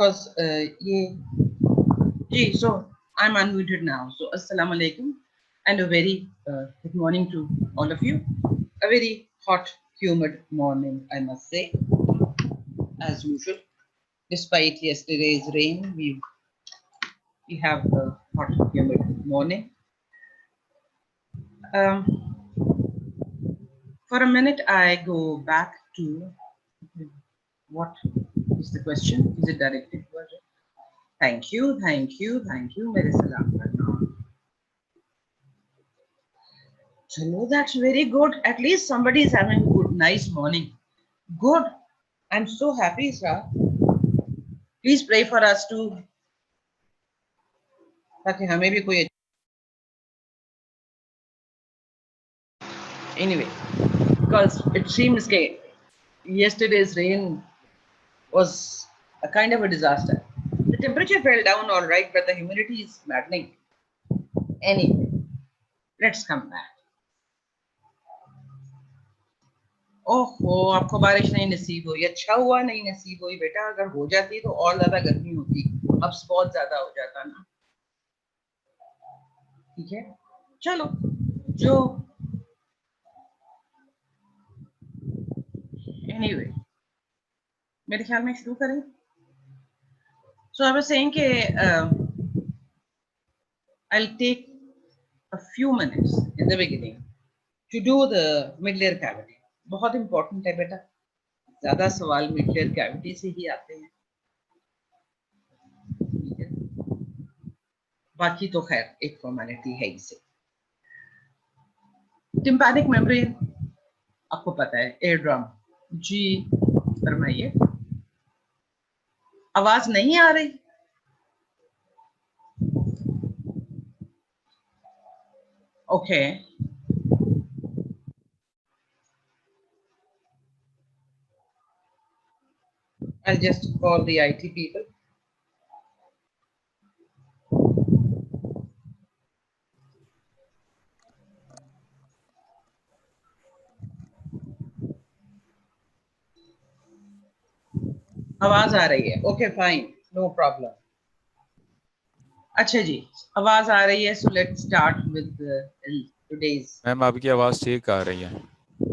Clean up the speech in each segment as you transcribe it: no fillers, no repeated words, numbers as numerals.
because so I'm unmuted now. So assalamu alaikum and a very good morning to all of you. A very hot, humid morning, I must say, as usual. Despite yesterday's rain, we have a hot, humid morning. For a minute, I go back to what is the question? Is it directed towards it? Thank you. Mere salam karna. So that's very good. At least somebody is having a good, nice morning. Good. I'm so happy, sir. Please pray for us too. ताकि हमें भी कोई anyway, because it seems that yesterday's rain was a kind of a disaster. The temperature fell down all right, but the humidity is maddening. Anyway, let's come back. ओहो आपको बारिश नहीं नसीब हुई, अच्छा हुआ नहीं नसीब हुई बेटा, अगर हो जाती तो और ज्यादा गर्मी होती, अब बहुत ज्यादा हो जाता ना. ठीक है, चलो जो anyway मेरे ख्याल में शुरू करें. So I was saying I'll take a few minutes in the beginning to do the mid-layer cavity. बहुत important है बेटा, ज्यादा सवाल mid-layer cavity से ही आते हैं. बाकी तो खैर एक फॉर्मेलिटी है इसे. टिम्पैनिक मेम्ब्रेन आपको पता है, एयर ड्रम. जी फरमाइए. आवाज नहीं आ रही? Okay I'll just call the IT people. आवाज आ रही है? Okay fine, no problem. अच्छा जी, आवाज आ रही है. So let's start with today's. Ma'am आपकी आवाज ठीक आ रही है.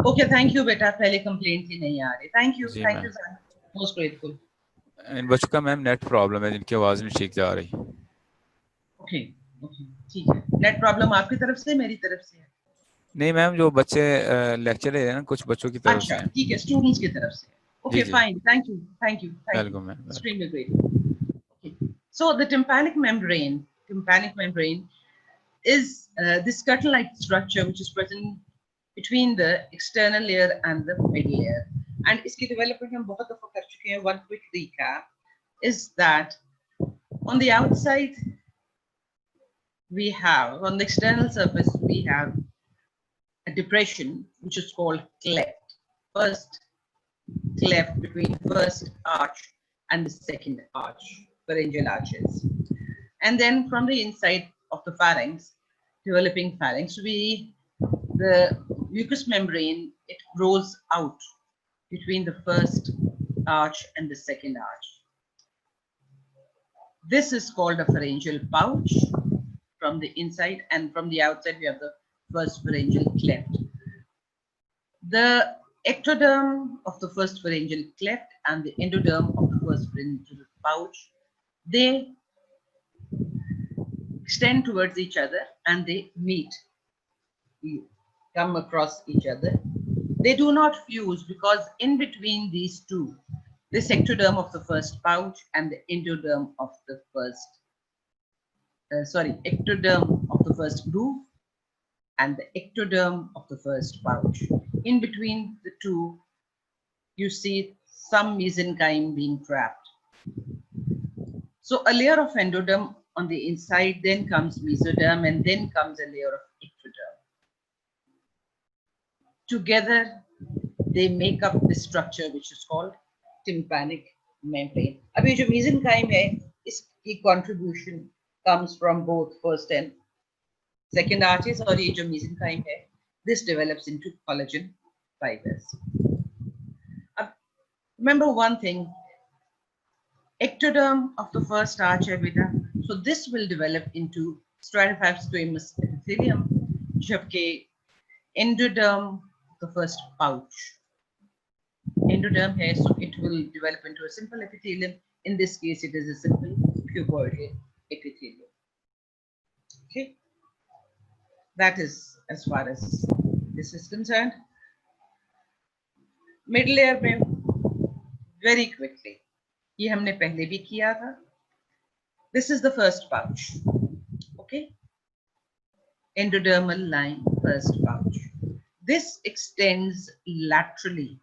ओके थैंक यू बेटा, पहले कंप्लेंट ही नहीं आ रही. Thank you sir, most grateful. इन बच्चों का मैम नेट प्रॉब्लम है, जिनकी आवाज नहीं ठीक जा रही. ओके ठीक है. नेट प्रॉब्लम आपकी तरफ से मेरी तरफ से है? नहीं मैम, जो बच्चे लेक्चर ले रहे हैं ना, कुछ बच्चों की तरफ से है. ठीक है, स्टूडेंट्स की तरफ से. Okay fine, thank you. Welcome ma'am. Extremely great. So the tympanic membrane is this curtain-like structure which is present between the external layer and the mid layer. And इसकी development हम बहुत दफा कर चुके हैं. One quick recap is that on the outside we have, on the external surface we have a depression which is called cleft. First cleft between first arch and the second arch, pharyngeal arches. And then from the inside of the pharynx, developing pharynx, the mucous membrane, it grows out between the first arch and the second arch. This is called a pharyngeal pouch from the inside, and from the outside we have the first pharyngeal cleft. The ectoderm of the first pharyngeal cleft and the endoderm of the first pharyngeal pouch, they extend towards each other and they meet, come across each other. They do not fuse because in between these two, this ectoderm of the first pouch and the endoderm of the first, ectoderm of the first groove and the ectoderm of the first pouch. In between the two, you see some mesenchyme being trapped. So a layer of endoderm on the inside, then comes mesoderm, and then comes a layer of ectoderm. Together, they make up this structure which is called tympanic membrane. अभी जो mesenchyme है, इसकी contribution comes from both first and second arches, और ये जो mesenchyme है, this develops into collagen fibers. Remember one thing, ectoderm of the first arch है बेटा. So this will develop into stratified squamous epithelium, जबकि endoderm, the first pouch. Endoderm है, so it will develop into a simple epithelium. In this case, it is a simple cuboidal epithelium. Okay, that is as far as this is concerned. Middle layer में very quickly, ये हमने पहले भी किया था. This is the first pouch. Okay, endodermal line, first pouch. This extends laterally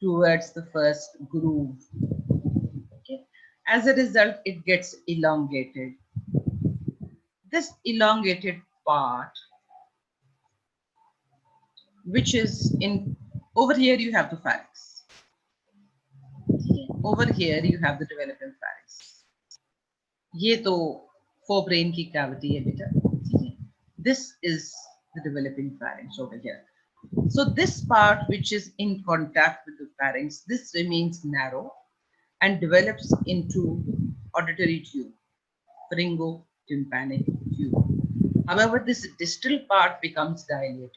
towards the first groove. Okay, as a result, it gets elongated. This elongated part, which is in over here, you have the pharynx. Over here, you have the developing pharynx. ये तो forebrain की cavity है बेटा. This is the developing pharynx over here. So this part which is in contact with the pharynx, this remains narrow and develops into auditory tube, pharyngotympanic tube. However, this distal part becomes dilated,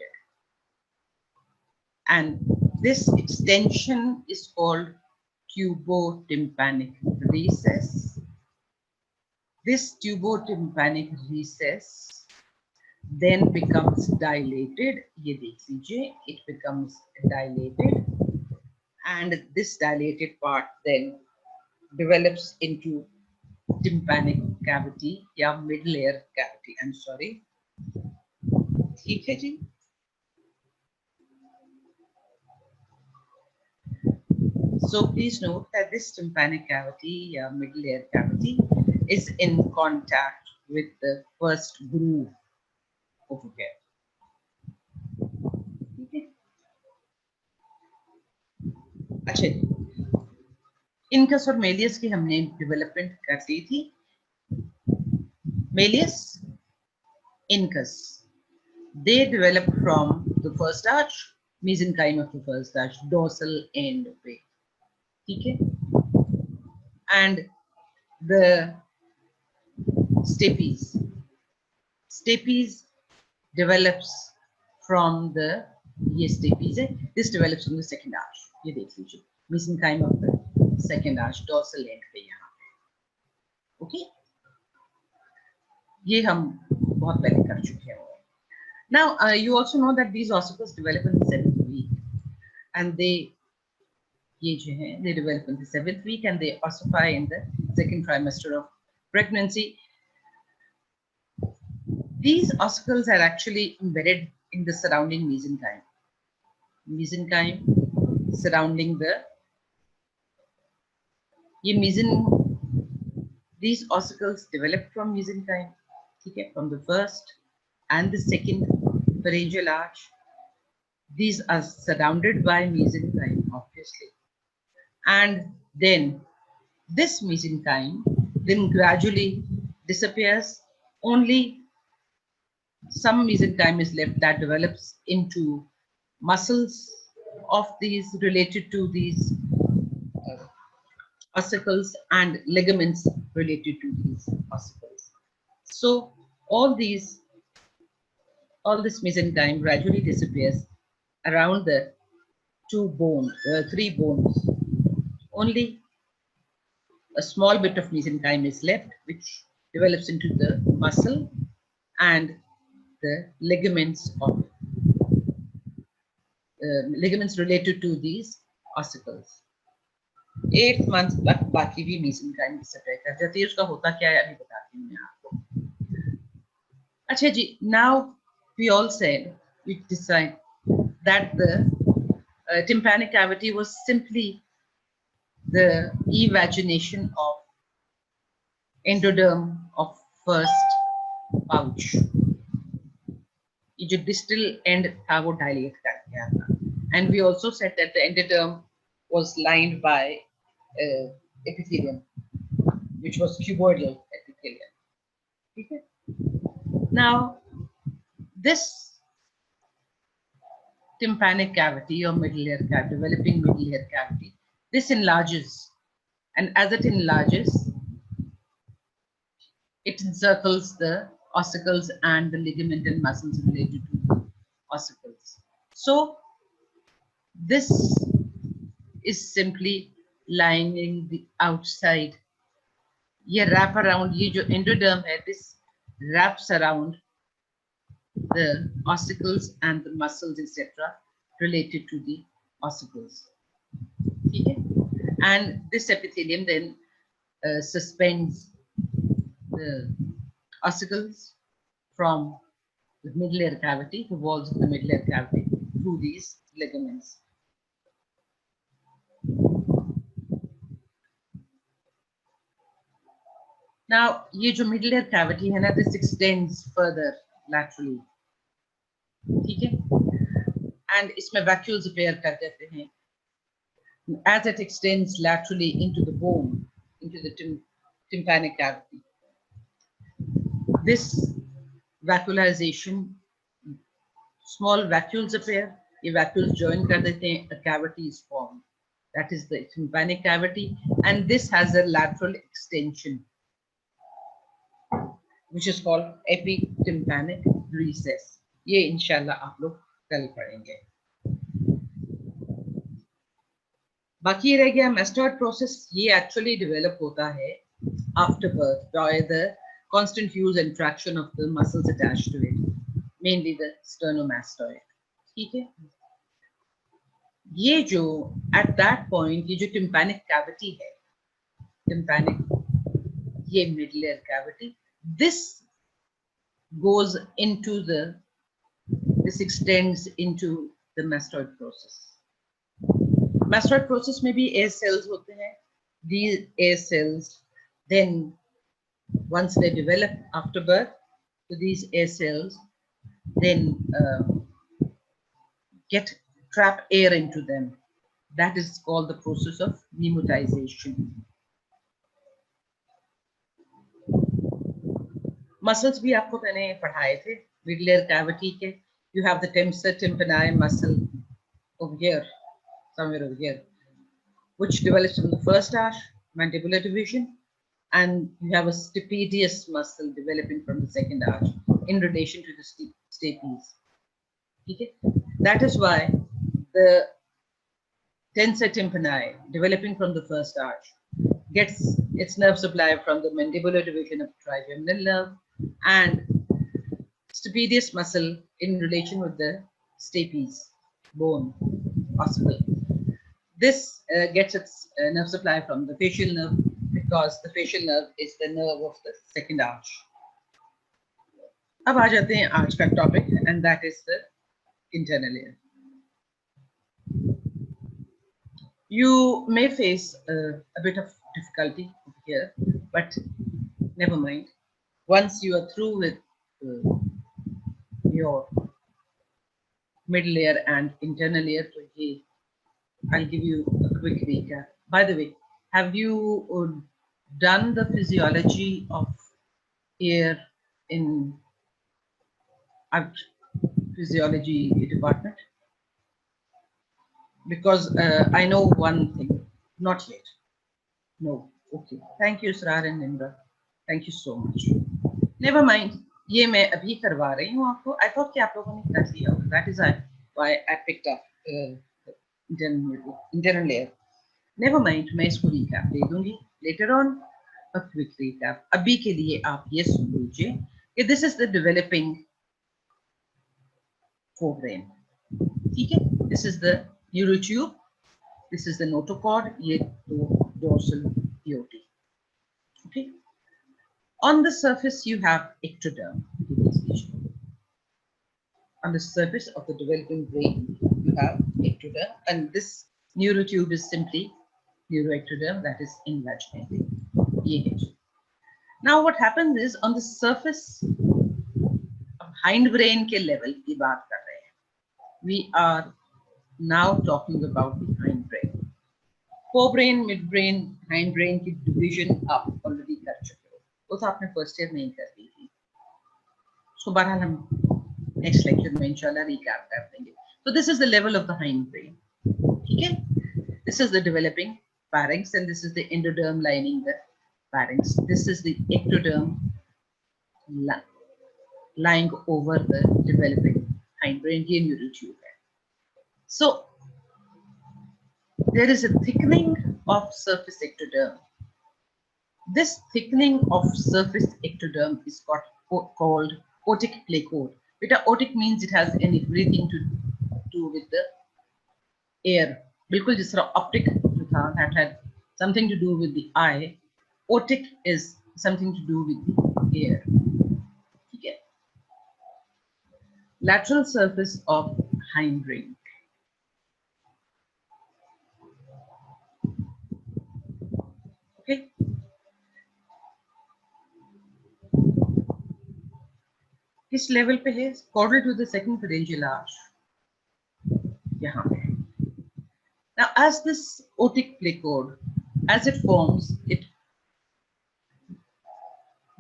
and this extension is called tubotympanic recess. This tubotympanic recess then becomes dilated. ये देख लीजिए, it becomes dilated, and this dilated part then develops into tympanic cavity या mid layer cavity. I'm sorry. ठीक है जी. So please note that this tympanic cavity या mid layer cavity is in contact with the first groove over here. अच्छा, incus और Méliès की हमने development कर दी थी. Malleus, incus, they develop from the first arch, mesenchyme of the first arch, dorsal end पे. ठीक है? And the stapes. Stapes develops from the, ये stapes है, this develops from the second arch. ये देख लीजिए, mesenchyme of the second arch, dorsal end पे यहाँ पे. Okay? ये हम बहुत पहले कर चुके हैं. Now, you also know that these ossicles develop in the 7th week, and they develop in the 7th week, and they ossify in the second trimester of pregnancy. These ossicles are actually embedded in the surrounding mesenchyme. Mesenchyme surrounding the these ossicles develop from mesenchyme, okay, from the first and the second pharyngeal arch. These are surrounded by mesenchyme, obviously, and then this mesenchyme then gradually disappears. Only some mesenchyme is left that develops into muscles of these related to these ossicles and ligaments related to these ossicles. So all this mesenchyme gradually disappears around the three bones. Only a small bit of mesenchyme is left, which develops into the muscle and the ligaments of ligaments related to these ossicles. 8th month तक बाकी भी mesenchyme disappear कर जाती है. उसका होता क्या है अभी बताती हूँ मैं आपको. अच्छा जी, now we all said, we decide that the tympanic cavity was simply the evagination of endoderm of first pouch. ये जो distal end था वो dilate कर गया था. And we also said that the endoderm was lined by epithelium, which was cuboidal epithelium. Okay? Now, this tympanic cavity or middle ear cavity, developing middle ear cavity, this enlarges and as it enlarges, it encircles the ossicles and the ligament and muscles related to the ossicles. So this is simply lining the outside. ये wrap around, ये जो endoderm है, this wraps around the ossicles and the muscles, etc., related to the ossicles. Okay? And this epithelium then suspends the ossicles from the middle ear cavity, the walls of the middle ear cavity, through these ligaments. Now, ये जो middle ear cavity है ना, this extends further laterally. ठीक है? And इसमें vacuoles appear कर देते हैं. As it extends laterally into the bone, into the tympanic cavity. This vacuolization, small vacuoles appear. ये vacuoles join कर देते हैं, a cavity is formed. That is the tympanic cavity, and this has a lateral extension, which is called epitympanic recess. ये इंशाल्लाह आप लोग कल पढ़ेंगे. बाकी रह गया mastoid process. ये actually develop होता है after birth by the constant use and traction of the muscles attached to it, mainly the sternomastoid. ठीक है? ये जो at that point ये जो tympanic cavity है, tympanic ये middle ear cavity, this goes into this extends into the mastoid process. Mastoid process में भी air cells होते हैं. These air cells then, once they develop after birth, so these air cells then trap air into them. That is called the process of pneumotization. Muscles भी आपको मैंने पढ़ाए थे. Middle ear cavity के, you have the tensor tympani muscle over here, somewhere over here, which develops from the first arch, mandibular division, and you have a stapedius muscle developing from the second arch in relation to the stapes. Okay? That is why the tensor tympani developing from the first arch gets its nerve supply from the mandibular division of the trigeminal nerve and stapedius muscle in relation with the stapes bone ossicle. This gets its nerve supply from the facial nerve, because the facial nerve is the nerve of the second arch. अब आ जाते हैं आज का topic, and that is the internal ear. You may face a bit of difficulty here, but never mind. Once you are through with your middle ear and internal ear, I'll give you a quick recap. By the way, have you done the physiology of ear in our physiology department? Because I know one thing, not yet. No, okay. Thank you, Srar and Nimra. Thank you so much. Never mind. ये मैं अभी करवा रही हूँ आपको. I thought कि आप लोगों ने कर लिया होगा. That is why I picked up internal layer. Never mind. मैं इसको recap दे दूँगी. Later on, a quick recap. अभी के लिए आप ये सुन लीजिए कि this is the developing forebrain. ठीक है? This is the neurotube. This is the notochord. ये दो dorsal aorta. Okay. On the surface, you have ectoderm. On the surface of the developing brain, you have ectoderm, and this neurotube is simply neuroectoderm, that is invaginating. Now, what happens is on the surface of hindbrain ke level की बात कर रहे हैं. We are now talking about the hindbrain. Forebrain, midbrain, hindbrain की division आप already कर चुके हो. वो तो आपने first year में ही कर दी थी. So बहरहाल हम next lecture में इंशाल्लाह recap कर देंगे. So this is the level of the hindbrain. ठीक है? This is the developing pharynx, and this is the endoderm lining the pharynx. This is the ectoderm lying over the developing hindbrain neural tube. So there is a thickening of surface ectoderm. This thickening of surface ectoderm is called otic placoid. Beta, otic means it has everything to do with the air. बिल्कुल जिस तरह optic जो था, that had something to do with the eye. Otic is something to do with the air. ठीक है? Lateral surface of hindbrain. Okay. किस level पे है? Caudal to the second pharyngeal arch. यहाँ पे. Now, as this otic placoid, as it forms, it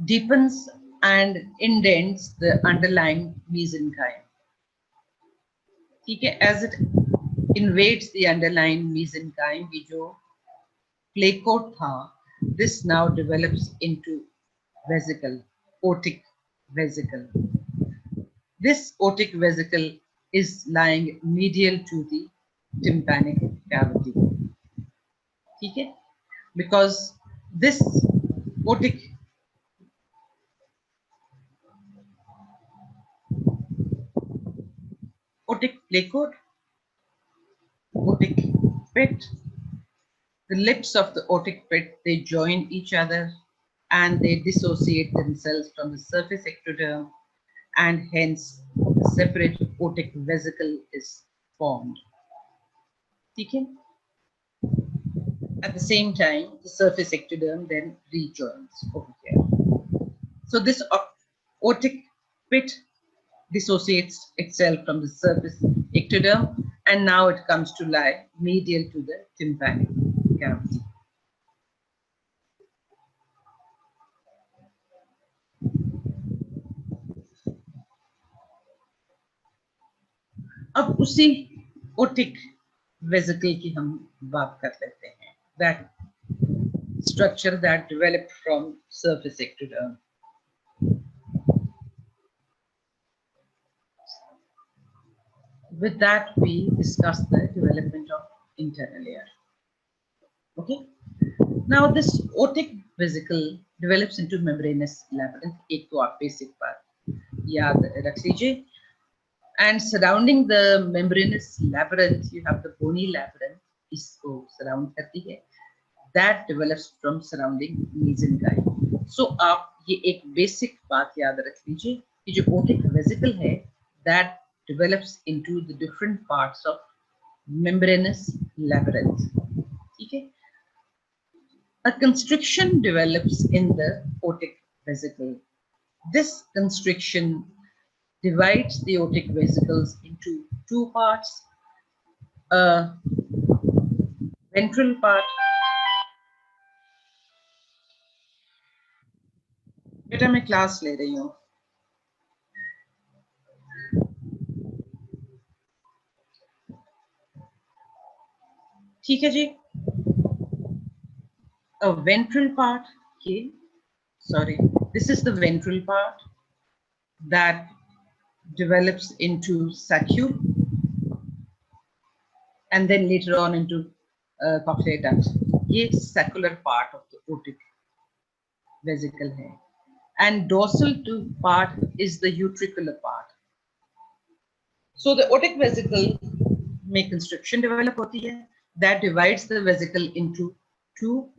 deepens and indents the underlying mesenchyme. ठीक है? As it invades the underlying mesenchyme, ये जो placoid था, this now develops into vesicle, otic vesicle. This otic vesicle is lying medial to the tympanic cavity. ठीक है? Because this otic placoid, otic pit, the lips of the otic pit, they join each other and they dissociate themselves from the surface ectoderm, and hence a separate otic vesicle is formed. Okay? At the same time, the surface ectoderm then rejoins over here. So this otic pit dissociates itself from the surface ectoderm, and now it comes to lie medial to the tympanic cavity. अब उसी otic vesicle की हम बात कर लेते हैं. That structure that developed from surface ectoderm. With that, we discuss the development of internal layer. Okay. Now, this otic vesicle develops into membranous labyrinth. एक तो आप basic बात याद रख लीजिए. And surrounding the membranous labyrinth, you have the bony labyrinth. इसको surround करती है. That develops from surrounding mesenchyme. So आप ये एक basic बात याद रख लीजिए कि जो otic vesicle है, that develops into the different parts of membranous labyrinth. Okay? A constriction develops in the otic vesicle. This constriction divides the otic vesicles into two parts, a ventral part. बेटा मैं class ले रही हूँ. ठीक है जी. A ventral part, okay, sorry, this is the ventral part that develops into saccule and then later on into cochlear duct. ये saccular part of the otic vesicle है. And dorsal part is the utricular part. So the otic vesicle में constriction develop होती है. That divides the vesicle into two,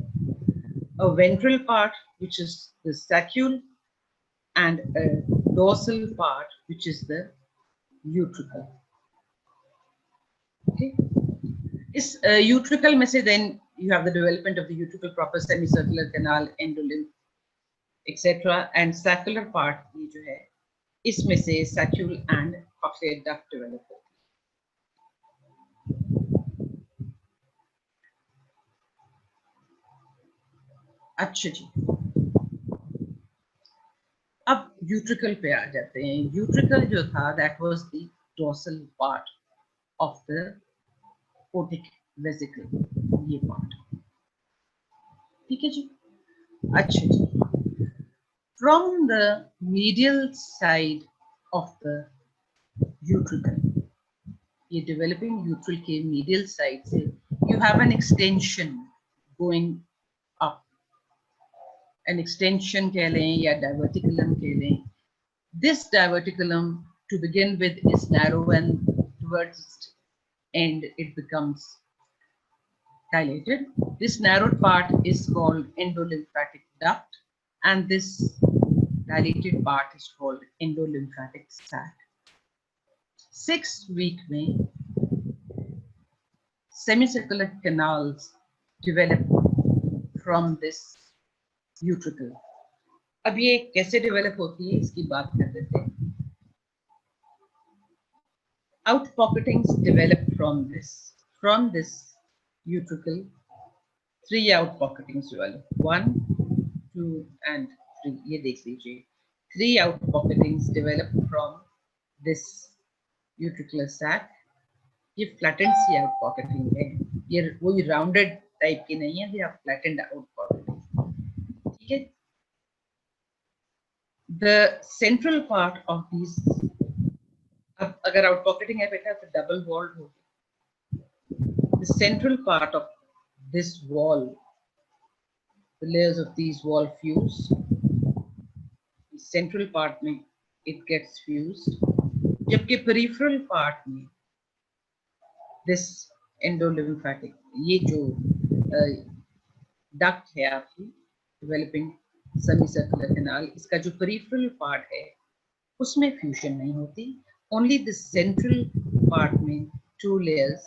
a ventral part which is the saccule and a dorsal part which is the utricle. Okay. इस utricle में से then you have the development of the utricle proper, semicircular canal, endolymph, etc. And saccular part ये जो है इसमें से saccule and cochlear duct develop होती है. अच्छा जी. अब utricle पे आ जाते हैं. Utricle जो था that was the dorsal part of the otic vesicle. ये part. ठीक है जी. अच्छा जी. From the medial side of the utricle, ये developing utricle के medial side से you have an extension going up. An extension कह लें या diverticulum कह लें. This diverticulum to begin with is narrow and towards its end it becomes dilated. This narrowed part is called endolymphatic duct, and this dilated part is called endolymphatic sac. 6 week में semicircular canals develop from this utricle. अब ये कैसे develop होती है इसकी बात कर देते हैं. Outpocketings develop from this utricle. 3 outpocketings develop. 1, 2 and 3. ये देख लीजिए. 3 outpocketings develop from this utricular sac. ये flattened सी outpocketing है. ये वही rounded type की नहीं है. ये flattened outpocketing. ठीक है. The central part of these, अब अगर outpocketing है बेटा तो double walled होगी. The central part of this wall, the layers of these wall fuse. The central part में it gets fused. जबकि peripheral part में this endolymphatic, ये जो duct है आपकी developing semicircular canal, इसका जो peripheral part है उसमें fusion नहीं होती. Only the central part में 2 layers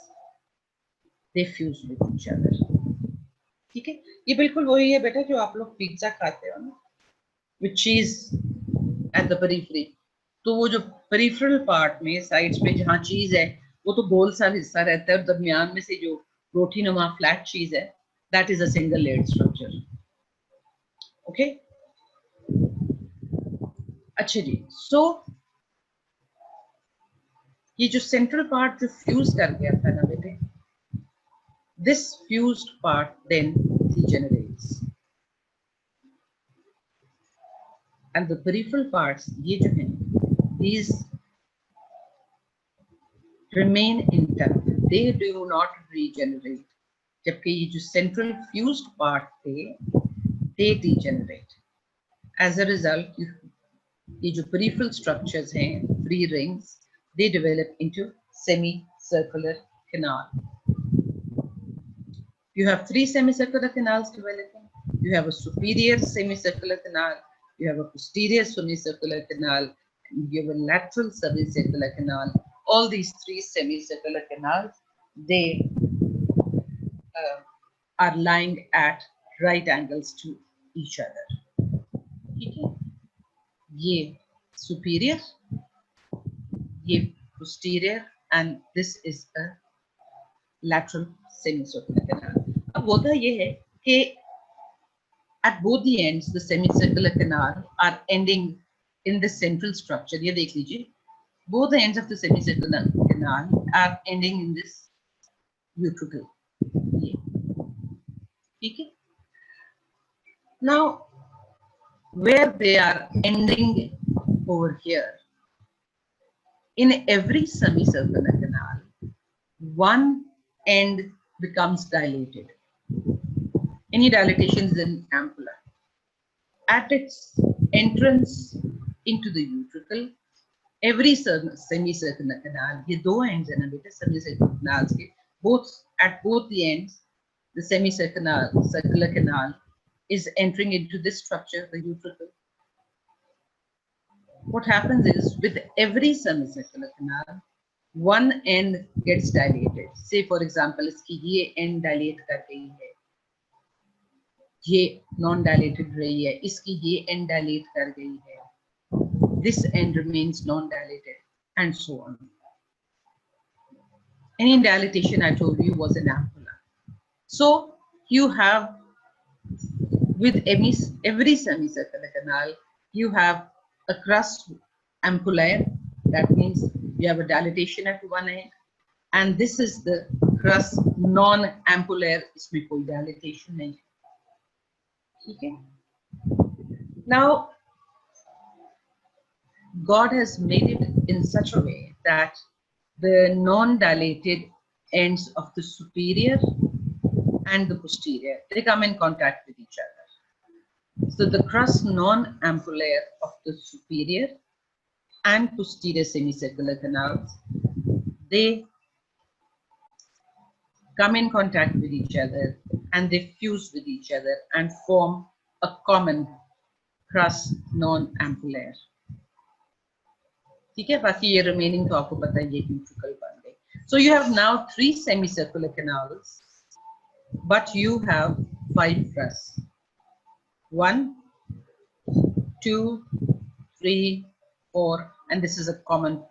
they fuse with each other. ठीक है. ये बिल्कुल वही है बेटा जो आप लोग पिज्जा खाते हो ना, with cheese at the periphery. तो वो जो peripheral part में sides पे जहाँ cheese है वो तो गोल सा हिस्सा रहता है और दरमियान में से जो रोटी नुमा flat cheese है, that is a single layered structure. Okay. अच्छा जी. So ये जो central part जो fuse कर गया था ना बेटे, this fused part then degenerates, and the peripheral parts ये जो हैं, these remain intact. They do not regenerate. जबकि ये जो central fused part थे, they degenerate. As a result, ये जो peripheral structures हैं, free rings, they develop into semicircular canal. You have 3 semicircular canals developing. You have a superior semicircular canal, you have a posterior semicircular canal, and you have a lateral semicircular canal. All these 3 semicircular canals, they are lying at right angles to each other. ठीक है. ये superior, ये posterior, and this is a lateral semicircular canal. अब होता ये है कि at both the ends the semicircular canal are ending in the central structure. ये देख लीजिए, both the ends of the semicircular canal are ending in this utricle. ये ठीक है. Now where they are ending over here, in every semicircular canal one end becomes dilated. Any dilatation is an ampulla. At its entrance into the utricle, every semicircular canal, ये दो ends हैं ना बेटे semicircular canals के, at both the ends, the semicircular canal is entering into this structure, the utricle. What happens is with every semicircular canal, one end gets dilated. Say for example, इसकी ये end dilate कर गई है, ये non-dilated रही है, इसकी ये end dilate कर गई है, this end remains non-dilated, and so on. Any dilatation I told you was an ampulla. So you have, with every semicircular canal, you have a crus ampullaire. That means you have a dilatation at one end, and this is the crus non-ampullaire. इसमें कोई dilatation नहीं है. ठीक है. Now God has made it in such a way that the non-dilated ends of the superior and the posterior, they come in contact with each other. So the crus non-ampullaire of the superior and posterior semicircular canals, they come in contact with each other and they fuse with each other and form a common crus non-ampullaire. ठीक है, बाकी ये remaining तो आपको पता है ये ventricle बन गई. So you have now 3 semicircular canals, but you have 5 crus. 1, 2, 3, 4, and this is a common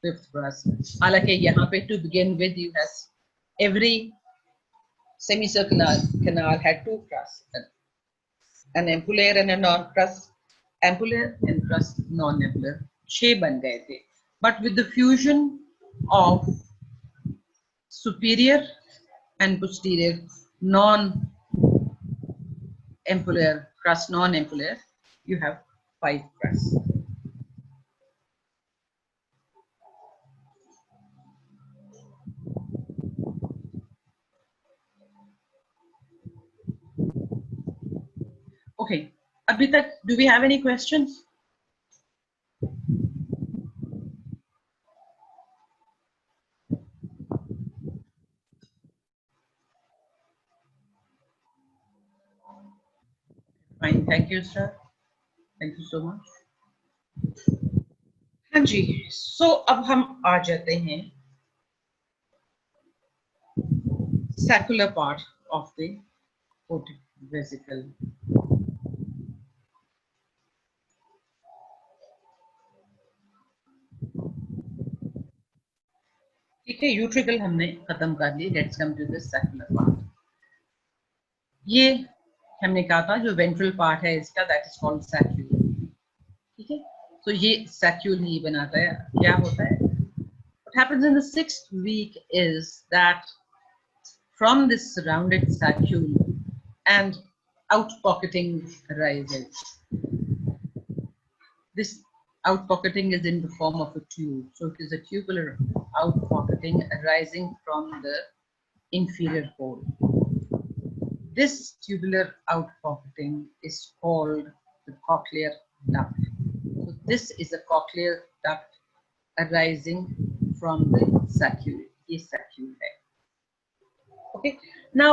5th crus. हालांकि यहाँ पे to begin with you have every semicircular canal had 2 crus, an ampullaire and a non-crus, ampullaire and crus non-ampullaire. 6 बन गए थे. But with the fusion of superior and posterior non-ampullaire, crus non-ampullaire, you have 5 crus. Okay, अभी तक do we have any questions? Fine, thank you, sir. Thank you so much. हाँ जी, so अब हम आ जाते हैं saccular part of the aortic vesicle. ठीक है, utricle हमने खत्म कर ली. Let's come to the saccular part. ये हमने कहा था जो वेंट्रल पार्ट है इसका, दैट इज कॉल्ड सैक्यूल. ठीक है, तो ये सैक्यूल ही बनाता है. क्या होता है, what happens in the 6th week is that from this surrounded saccule and outpocketing arises. This outpocketing is in the form of a tube, so it is a tubular outpocketing arising from the inferior pole. This tubular outpocketing is called the cochlear duct. So this is a cochlear duct arising from the saccule. This saccule है. Okay. Now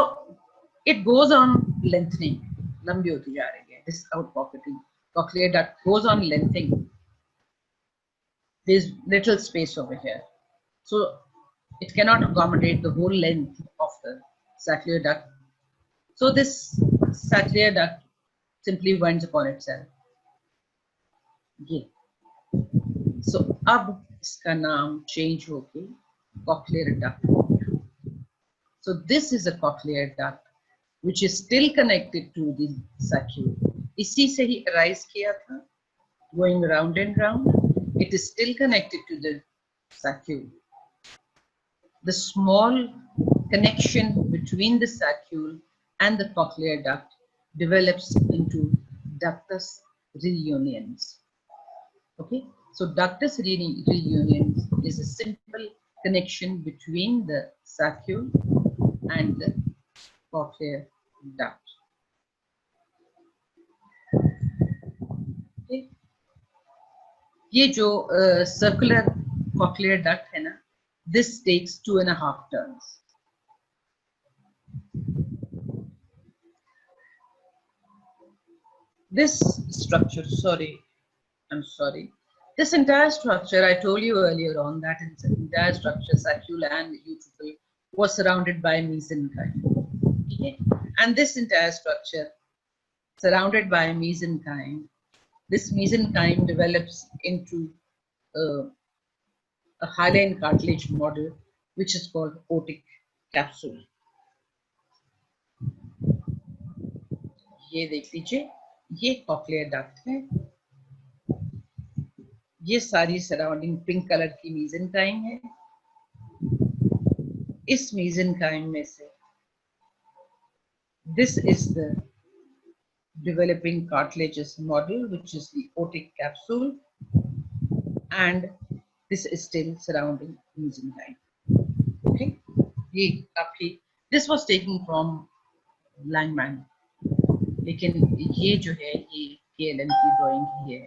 it goes on lengthening. लंबी होती जा रही है. This outpocketing cochlear duct goes on lengthening. There's little space over here, so it cannot accommodate the whole length of the saccular duct. So this saccular duct simply winds upon itself. Yeah. So अब इसका नाम change होके cochlear duct हो गया. So this is a cochlear duct which is still connected to the saccule. इसी से ही arise किया था, going round and round. It is still connected to the saccule. The small connection between the saccule and the cochlear duct develops into ductus reunions. Okay, so ductus reunions is a simple connection between the saccule and the cochlear duct. Okay, ये जो circular cochlear duct है ना, this takes 2.5 turns. This structure, I'm sorry. This entire structure, I told you earlier on that this entire structure, saccule and utricle, was surrounded by mesenchyme. Okay? And this entire structure, surrounded by mesenchyme, this mesenchyme develops into a hyaline cartilage model, which is called aortic capsule. ये देख लीजिए, ये cochlear duct है. ये सारी surrounding pink colour की mesenchyme है. इस mesenchyme में से this is the developing cartilaginous model, which is the otic capsule, and this is still surrounding mesenchyme. Okay, this was taken from Langman, लेकिन ये जो है ये KLM की ड्राइंग ही है.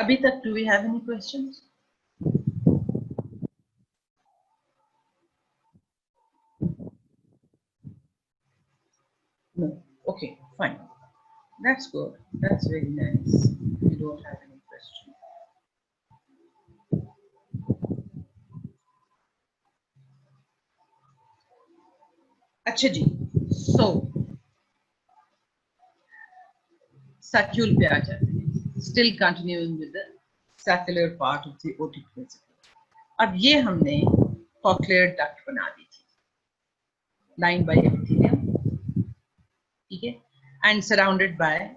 अभी तक do we have any questions? No. Okay, fine. That's good. That's very nice. We don't have any question. अच्छा जी. So saccule पे आ जाते हैं. Still continuing with the saccular part of the otic vesicle. अब ये हमने cochlear duct बना दी थी. Lined by epithelium. ठीक है? And surrounded by.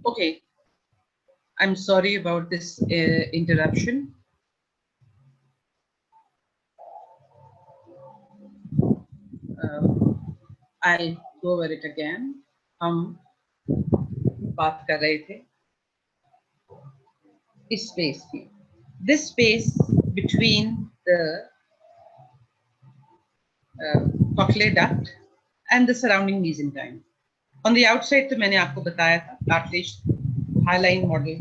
Okay. I'm sorry about this interruption. I'll go over it again. हम बात कर रहे थे इस space की. This space between the cochlear duct and the surrounding mesenchyme. On the outside तो मैंने आपको बताया था cartilage hyaline model,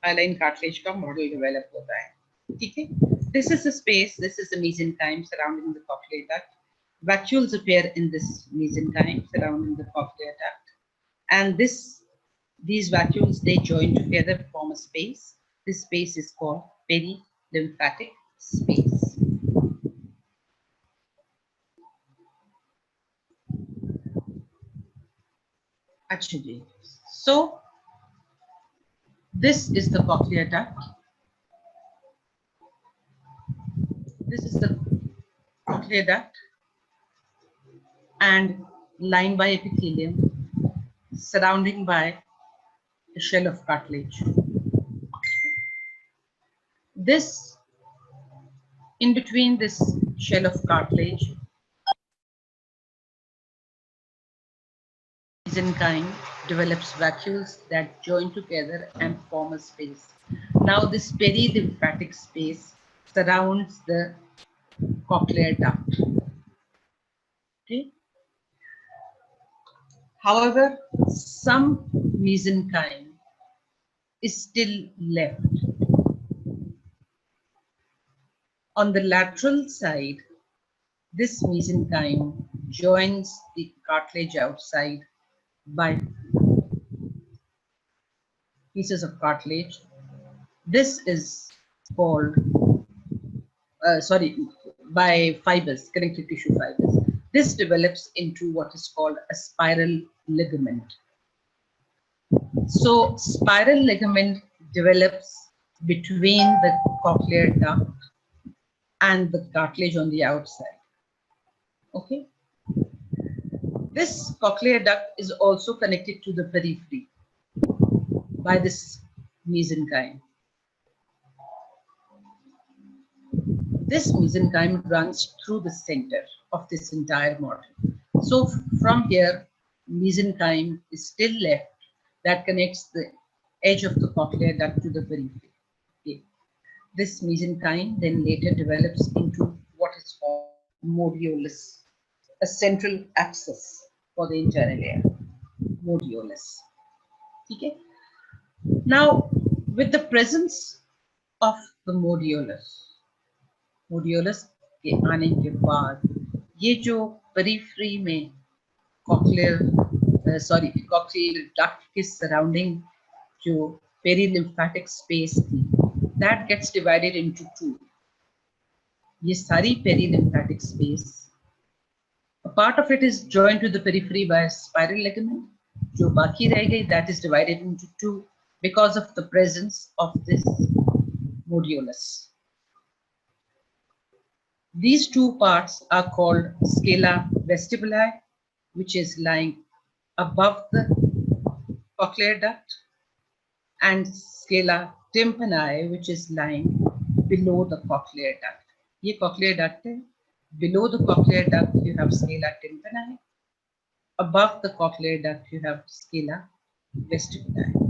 hyaline cartilage का model develop होता है. ठीक है? This is the space. This is the mesenchyme surrounding the cochlear duct. Vacuoles appear in this mesenchyme surrounding the cochlear duct, and these vacuoles, they join together to form a space. This space is called perilymphatic space. Actually, so this is the cochlear duct. This is the cochlear duct and lined by epithelium, surrounding by a shell of cartilage. This, in between this shell of cartilage, mesenchyme develops vacuoles that join together and form a space. Now this perilymphatic space surrounds the cochlear duct. Okay. However, some mesenchyme is still left. On the lateral side, this mesenchyme joins the cartilage outside by pieces of cartilage. This is called, by fibers, connective tissue fibers. This develops into what is called a spiral ligament. So spiral ligament develops between the cochlear duct and the cartilage on the outside. Okay. This cochlear duct is also connected to the periphery by this mesenchyme. This mesenchyme runs through the center of this entire model. So from here, mesenchyme is still left that connects the edge of the cochlear duct to the periphery. Okay. This mesenchyme then later develops into what is called modiolus, a central axis for the internal layer, modiolus. Okay. Now, with the presence of the modiolus के आने के बाद ये जो periphery में cochlear duct के surrounding जो perilymphatic space थी, that gets divided into two. ये सारी perilymphatic space, a part of it is joined to the periphery by a spiral ligament. जो बाकी रह गई, that is divided into two because of the presence of this modiolus. These two parts are called scala vestibuli, which is lying above the cochlear duct, and scala tympani, which is lying below the cochlear duct. ये cochlear duct है, Below the cochlear duct, you have scala tympani. Above the cochlear duct, you have scala vestibuli.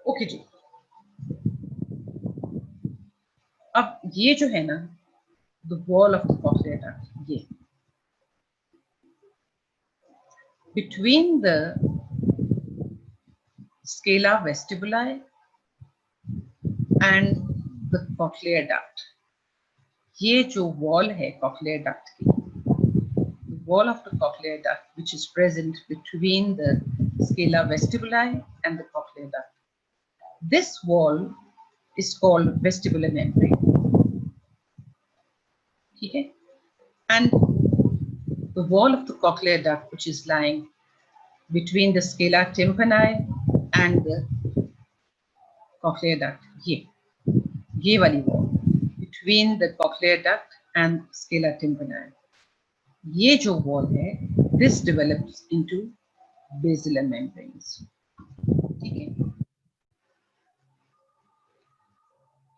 Okay जी, अब ये जो है ना, the wall of the cochlear duct, ये between the scala vestibuli and the cochlear duct, ये जो wall है cochlear duct की, the wall of the cochlear duct which is present between the scala vestibuli and the cochlear duct, this wall is called vestibular membrane. ठीक है? And the wall of the cochlear duct which is lying between the scala tympani and the cochlear duct, ये वाली wall between the cochlear duct and scala tympani, ये जो wall है, this develops into basilar membranes. ठीक है?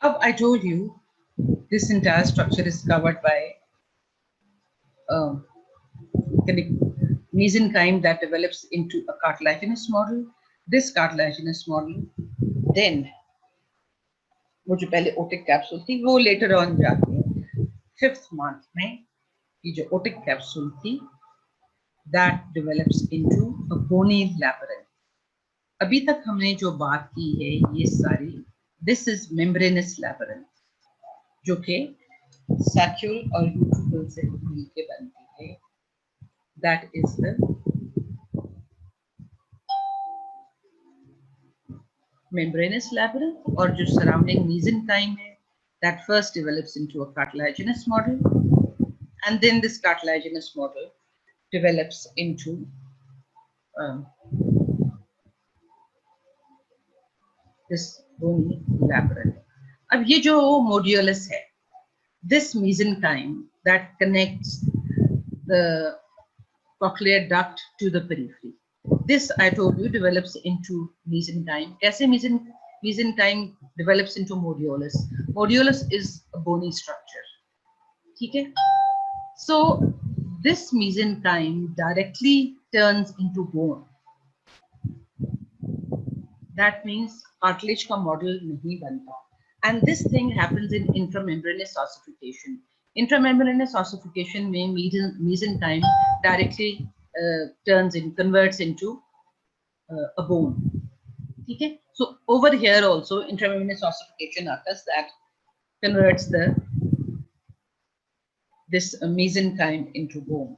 अब I told you this entire structure is covered by mesenchyme that develops into a cartilaginous model. This cartilaginous model, then वो जो पहले otic capsule थी, वो later on जाके 5th month में ये जो otic capsule थी, that develops into a bony labyrinth. अभी तक हमने जो बात की है ये सारी, this is membranous labyrinth, जो कि saccule और utricle से मिलके बनती है. That is the membranous labyrinth, और जो surrounding mesenchyme है, that first develops into a cartilaginous model, and then this cartilaginous model develops into this bony labyrinth. अब ये जो modulus है, this mesenchyme that connects the cochlear duct to the periphery, this I told you develops into mesenchyme. कैसे mesenchyme develops into modulus? Modulus is a bony structure. ठीक है? So this mesenchyme directly turns into bone. That means cartilage का model नहीं बनता. And this thing happens in intramembranous ossification. Intramembranous ossification में mesenchyme directly converts into a bone. ठीक है? So over here also intramembranous ossification occurs that converts this mesenchyme into bone.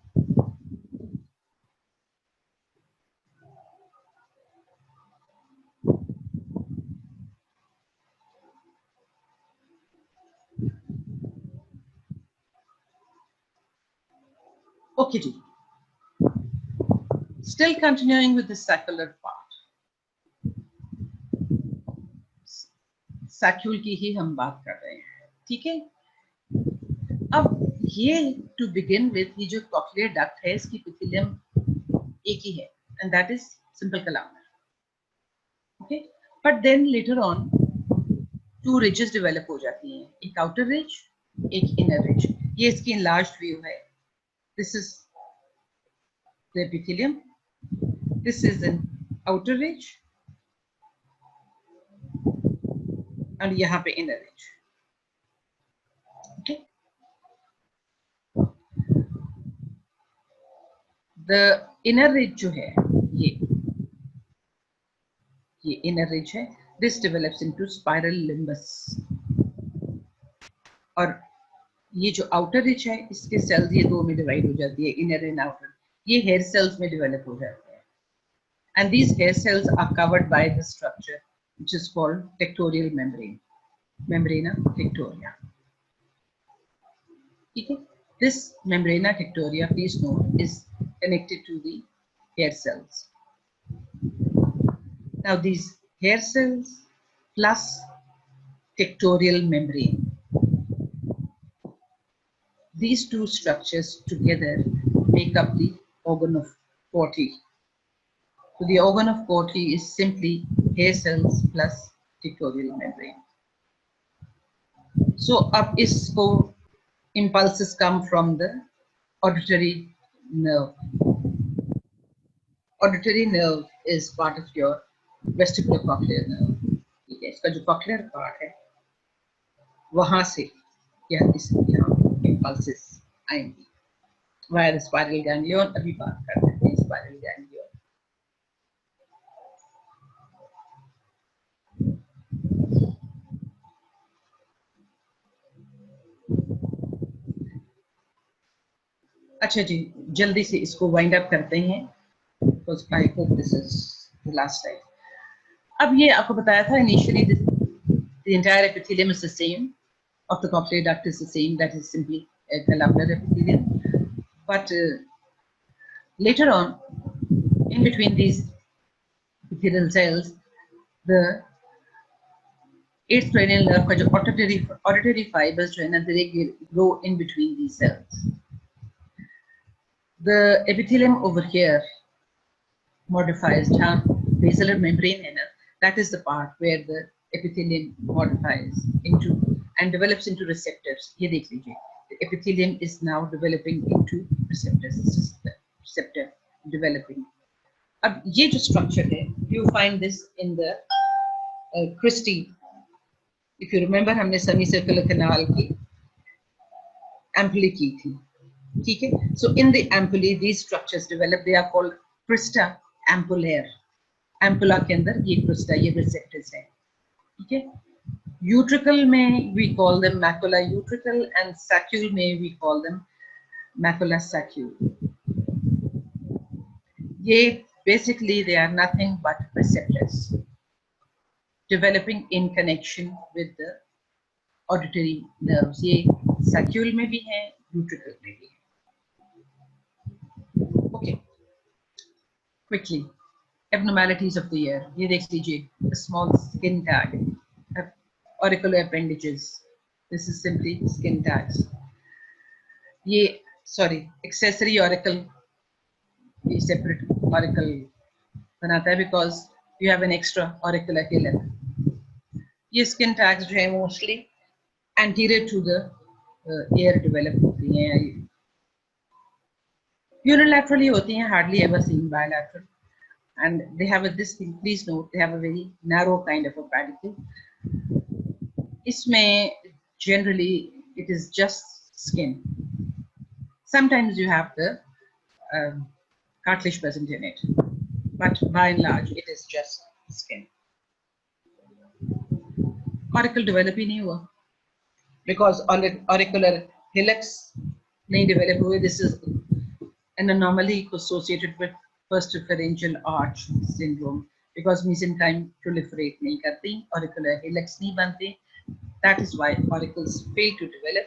Okay, ji. Still continuing with the saccular part. Saccule की ही हम बात कर रहे हैं. ठीक है? अब ये to begin with, ये जो cochlear duct है, इसकी epithelium एक ही है, and that is simple columnar. Okay? But then later on, two ridges develop हो जाती हैं. एक outer ridge, एक inner ridge. ये इसकी enlarged view है. This is the epithelium. This is an outer ridge. And यहाँ पे inner ridge. Okay. The inner ridge जो है, ये inner ridge है. This develops into spiral limbus. और ये जो outer ridge है, इसके cells ये दो में divide हो जाती है, inner and outer. ये hair cells में develop हो जाते हैं. And these hair cells are covered by the structure which is called tectorial membrane, membrana tectoria. Okay? This membrana tectoria, please note, is connected to the hair cells. Now these hair cells plus tectorial membrane, these two structures together make up the organ of Corti, So the organ of Corti is simply hair cells plus pictorial membrane. So up isko impulses come from the auditory nerve. Auditory nerve is part of your vestibulocochlear nerve. ठीक है, इसका जो cochlear part है, वहां से यह इस यहाँ impulses आएंगी via the spiral ganglion. अभी बात करते हैं spiral ganglion. अच्छा जी, जल्दी से इसको वाइंड अप करते हैं because I hope this is the last slide. अब ये आपको बताया था initially the entire epithelium is the same, of the cochlear duct is the same, that is simply a columnar epithelium. But later on, in between these epithelial cells, the eighth cranial nerve का जो auditory fibers जो है ना, they grow in between these cells. The epithelium over here modifies जहाँ basilar membrane है ना, that is the part where the epithelium modifies into and develops into receptors. ये देख लीजिए, the epithelium is now developing into receptors. This is the receptor developing. अब ये जो structure है, you find this in the Christie. If you remember, हमने semicircular canal की ampullae की थी, ठीक है? So in the ampullae, these structures develop. They are called crista ampullaire. Ampulla के अंदर ये crista, ये receptors हैं, ठीक है? Utricle में we call them macula utricle and saccule में we call them macula saccule. ये basically they are nothing but receptors developing in connection with the auditory nerves. ये saccule में भी है, utricle में भी है. Okay, quickly, abnormalities of the ear. ये देख लीजिए, a small skin tag, auricular appendages. This is simply skin tags. ये accessory auricle, ये separate auricle बनाता है because you have an extra auricular hillock. ये skin tags जो है mostly anterior to the ear develop होती हैं. Unilaterally होती हैं, hardly ever seen bilateral. And they have this thing, please note, they have a very narrow kind of a pedicle. इसमें generally it is just skin. Sometimes you have the cartilage present in it, but by and large it is just skin. Auricle develop ही नहीं हुआ because auricular hillocks नहीं develop हुए. This is an anomaly associated with first pharyngeal arch syndrome because mesenchyme proliferate नहीं करती, auricular hillocks नहीं बनते. That is why auricles fail to develop.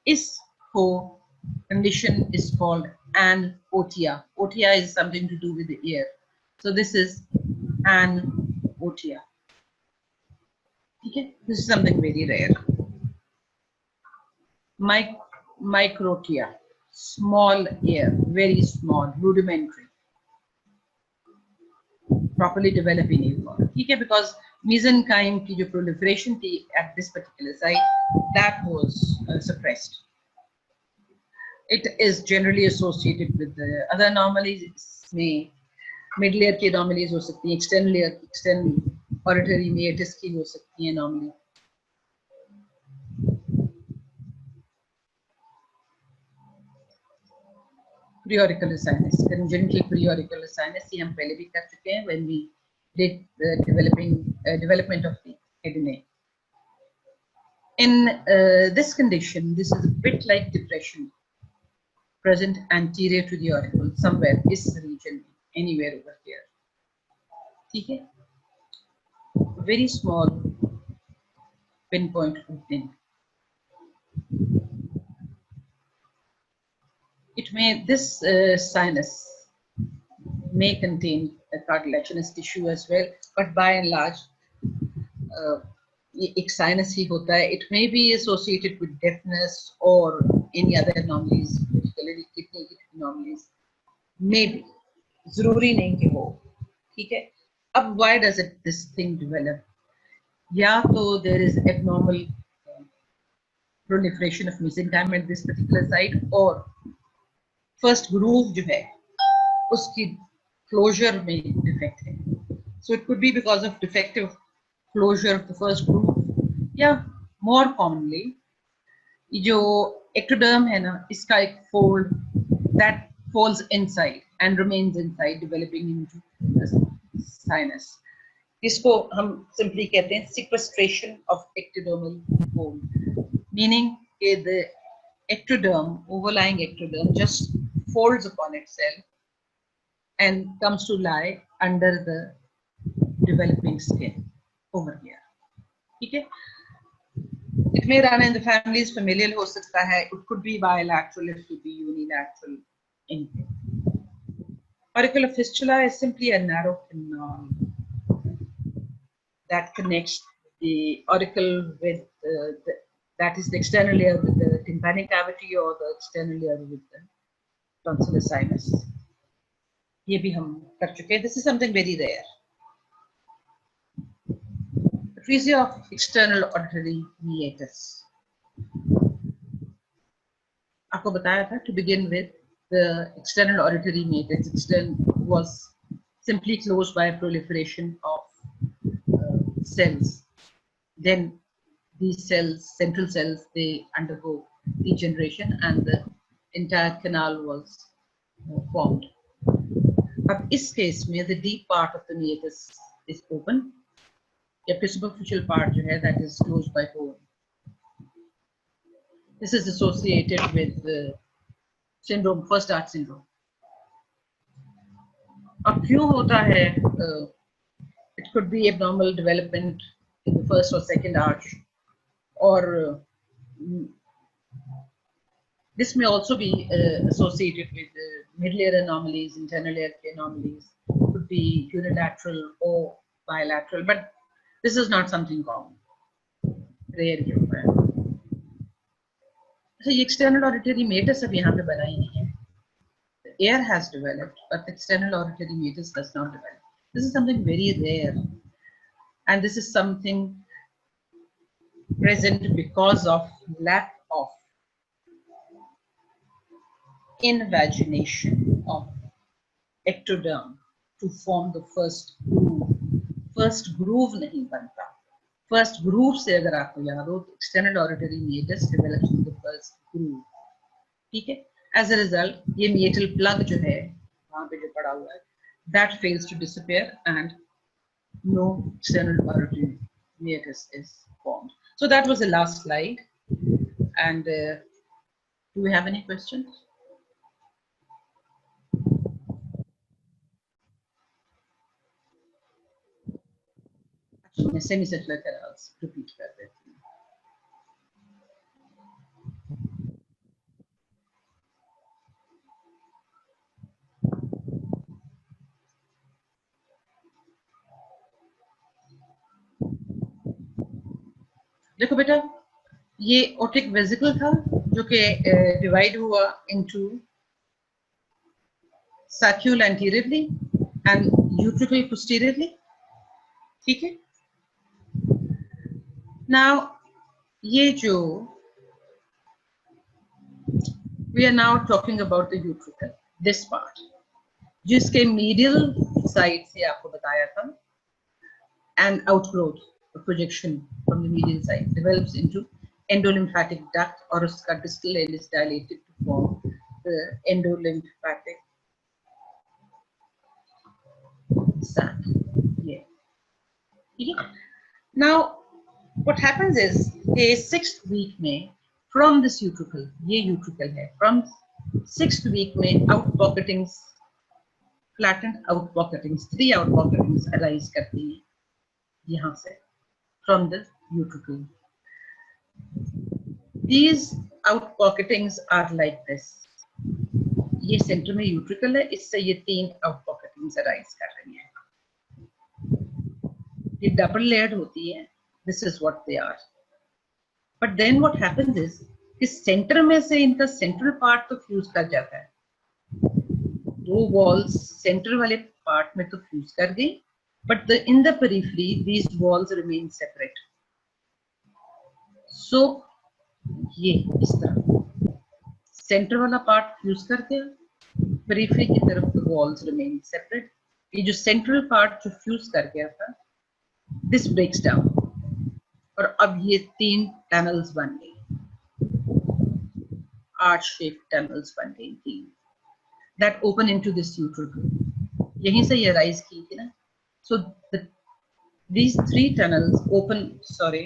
This whole condition is called anotia. Otia is something to do with the ear. So this is anotia. Okay? This is something very rare. Microtia, small ear, very small, rudimentary. Properly developing नहीं हुआ, ठीक है? Because mesenchyme की जो proliferation थी at this particular site, that was suppressed. It is generally associated with the other anomalies. में middle ear की anomalies हो सकती हैं, external ear, external auditory meatus की हो सकती हैं anomaly. Preauricular sinus, congenital preauricular sinus, ये हम पहले भी कर चुके हैं when we did the development of the head. In this condition, this is a bit like depression present anterior to the auricle, somewhere this region, anywhere over here. ठीक है? Very small pinpoint opening. It may, this sinus may contain a cartilaginous tissue as well, but by and large, एक sinus ही होता है. It may be associated with deafness or any other anomalies, particularly kidney anomalies. Maybe, ज़रूरी नहीं कि हो. ठीक है. अब why does it this thing develop? या तो there is abnormal proliferation of mesenchyme at this particular site, or first groove जो है उसकी closure में defect है. So it could be because of defective closure of the first groove, या more commonly जो ectoderm है ना, इसका एक fold that falls inside and remains inside, developing into the sinus. इसको हम simply कहते हैं sequestration of ectodermal fold, meaning that the ectoderm, overlying ectoderm, just folds upon itself and comes to lie under the developing skin over here. ठीक है. It may run in the families, familial हो सकता है. It could be bilateral, it could be unilateral. Anything. Auricular fistula is simply a narrow canal that connects the auricle with that is the external layer with the tympanic cavity, or the external layer with the tonsillar sinus. ये भी हम कर चुके हैं. This is something very rare. Atresia of external auditory meatus. आपको बताया था to begin with, the external auditory meatus was simply closed by a proliferation of cells. Then these cells, central cells, they undergo degeneration and the entire canal was formed. अब इस case में the deep part of the meatus is open. The superficial part जो है, that is closed by bone. This is associated with the syndrome, first arch syndrome. अब क्यों होता है? It could be abnormal development in the first or second arch, or this may also be associated with middle ear anomalies, internal ear anomalies. It could be unilateral or bilateral, but this is not something common. Rare ही होता है. So external auditory meatus अब यहाँ पे बना ही नहीं है. The ear has developed, but the external auditory meatus does not develop. This is something very rare, and this is something present because of lack of invagination of ectoderm to form the first groove. First groove नहीं बनता. First groove से अगर आपको याद हो, external auditory meatus develops in the first groove. ठीक है. As a result, ये meatal plug जो है वहाँ पे जो पड़ा हुआ है, that fails to disappear and no external auditory meatus is formed. So that was the last slide. And do we have any questions? मैं semicircular canals repeat कर देती हूँ. देखो बेटा, ये otic vesicle था जो कि divide हुआ into saccule anteriorly and utricle posteriorly. ठीक है. Now, ये जो we are now talking about the utricle, this part, जिसके medial side से आपको बताया था, and outgrowth, the projection from the medial side develops into endolymphatic duct, or उसका distal end is dilated to form the endolymphatic sac. Yeah. Now, what happens is a 6th week में from this utricle, ये utricle है, from 6th week में outpocketings, flattened outpocketings, 3 outpocketings arise करती हैं यहाँ से from the utricle. These outpocketings are like this. ये center में utricle है, इससे ये 3 outpocketings arise कर रही हैं. ये double layered होती है. This is what they are. But then what happens is, इस center में से इनका central part तो fuse कर जाता है. दो walls center वाले part में तो fuse कर गई, but in the periphery these walls remain separate. So ये इस तरह center वाला part fuse कर दिया, periphery की तरफ the walls remain separate. ये जो central part जो fuse कर गया था, this breaks down और अब ये 3 tunnels बन गई, arch shaped tunnels बन गई 3 that open into this utricle. यहीं से ये rise की थी ना. So these 3 tunnels open, sorry,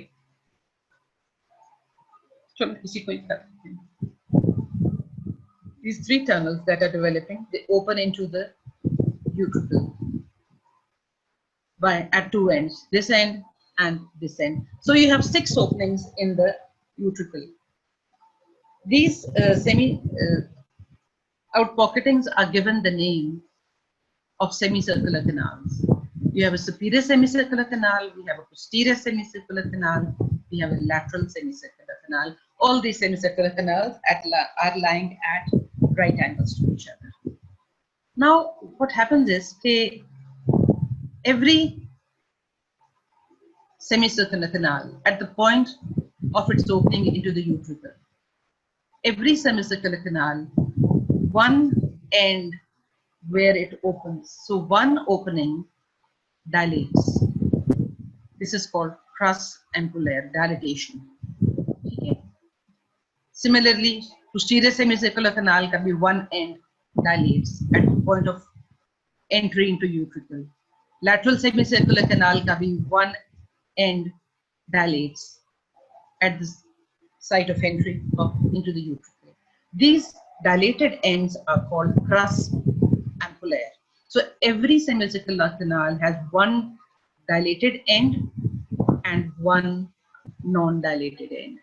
चलो किसी को करते हैं. These 3 tunnels that are developing, they open into the utricle at 2 ends, this end and this end. So you have 6 openings in the utricle. These outpocketings are given the name of semicircular canals. You have a superior semicircular canal, we have a posterior semicircular canal, we have a lateral semicircular canal. All these semicircular canals are lying at right angles to each other. Now, what happens is every semicircular canal at the point of its opening into the utricle, every semicircular canal, one end where it opens, so one opening dilates. This is called crus ampulaire dilatation. Okay. Similarly, posterior semicircular canal can be one end dilates at the point of entry into utricle. Lateral semicircular canal can be one end dilates at the site of entry into the utricle. These dilated ends are called crus ampulaire. So every semicircular canal has one dilated end and one non-dilated end.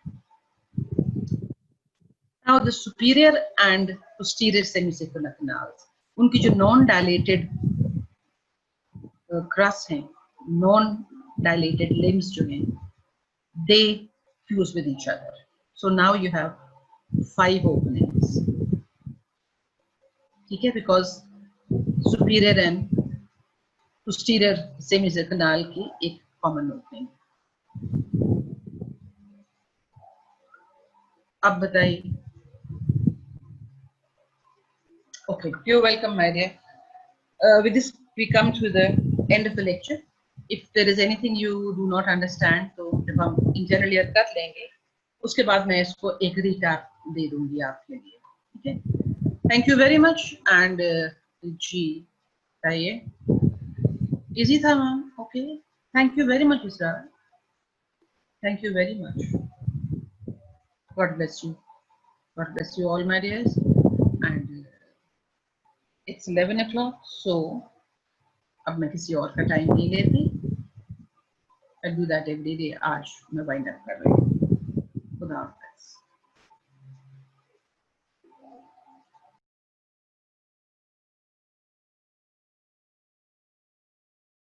Now the superior and posterior semicircular canals, उनकी जो non-dilated crus हैं, non-dilated limbs जो हैं, they fuse with each other. So now you have 5 openings. ठीक है, because superior and posterior semicircular canal की एक common opening. अब बताइए. Okay, you're welcome, my dear. With this, we come to the end of the lecture. If there is anything you do not understand, तो जब हम internal year कर लेंगे, उसके बाद मैं इसको एक recap दे दूँगी आपके लिए. Okay. Thank you very much and जी, बताइए. Easy था ma'am. Okay. Thank you very much, Isra. Thank you very much. God bless you. God bless you all, my dears. And it's 11 o'clock, so अब मैं किसी और का time नहीं लेती. I'll do that every day. आज मैं wind up कर रही हूँ. खुदा हाफ़िज़.